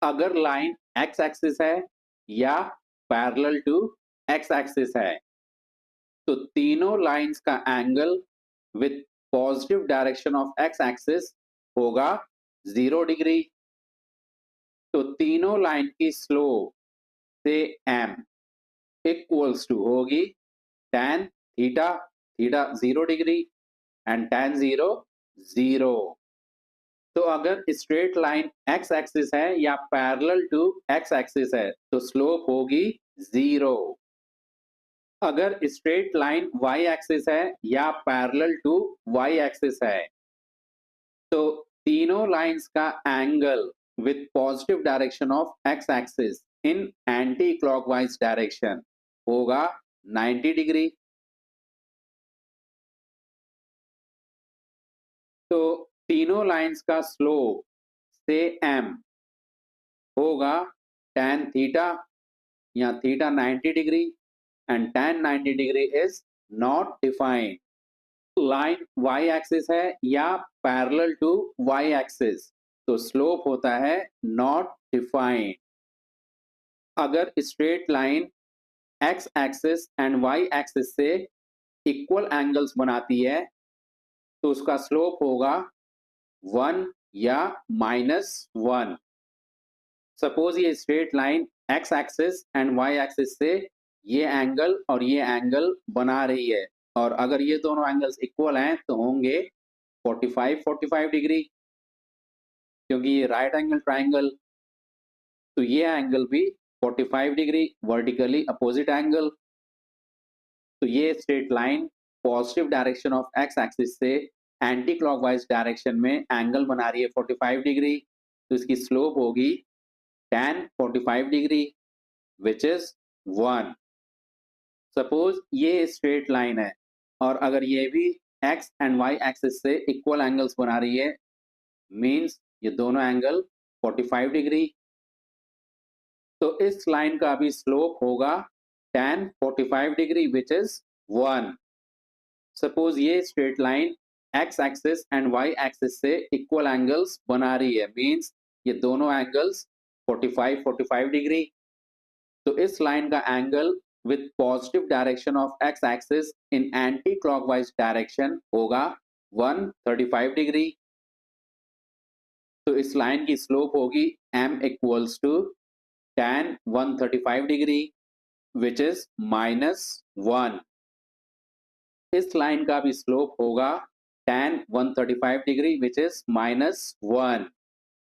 अगर line x axis है या पैरेलल टू एक्स एक्सिस है तो तीनों लाइंस का angle with positive direction of x axis होगा 0 डिग्री। तो तीनों लाइन की स्लोप से एम इक्वल्स टू होगी tan theta, theta 0 degree and tan 0 0। तो अगर स्ट्रेट लाइन एक्स एक्सिस है या पैरेलल टू एक्स एक्सिस है तो स्लोप होगी 0। अगर स्ट्रेट लाइन वाई एक्सिस है या पैरेलल टू वाई एक्सिस है तो तीनों लाइंस का angle with positive direction of x axis in anti clockwise direction होगा 90 डिग्री। तो तीनों लाइंस का स्लोप से एम होगा tan थीटा या theta 90 degree and tan 90 degree is not defined. Line y axis है या पैरेलल टू y एक्सिस तो स्लोप होता है नॉट डिफाइंड। अगर straight line x axis and y axis से इक्वल एंगल्स बनाती है तो उसका स्लोप होगा 1 या -1। सपोज ये straight line x axis and y axis से ये एंगल और ये एंगल बना रही है और अगर ये दोनों एंगल्स इक्वल हैं तो होंगे 45 डिग्री, क्योंकि ये राइट एंगल ट्राइंगल तो ये एंगल भी 45 डिग्री वर्टिकली अपोजिट एंगल। तो ये straight line positive direction of x axis से एंटी क्लॉकवाइज डायरेक्शन में एंगल बना रही है 45 डिग्री। तो इसकी स्लोप होगी tan 45 degree which is 1। Suppose ये स्ट्रेट लाइन है और अगर ये भी x एंड y एक्सिस से इक्वल एंगल्स बना रही है मींस ये दोनों एंगल 45 डिग्री। तो इस लाइन का भी स्लोप होगा tan 45 degree which is 1। Suppose ये straight line x axis and y axis से इक्वल एंगल्स बना रही है मींस ये दोनों एंगल्स 45 डिग्री। तो इस लाइन का angle with positive direction of x axis in anti clockwise direction होगा 135 डिग्री। तो इस लाइन की स्लोप होगी m equals to tan 135 degree which is -1। इस लाइन का भी स्लोप होगा tan 135 डिग्री विच इज -1।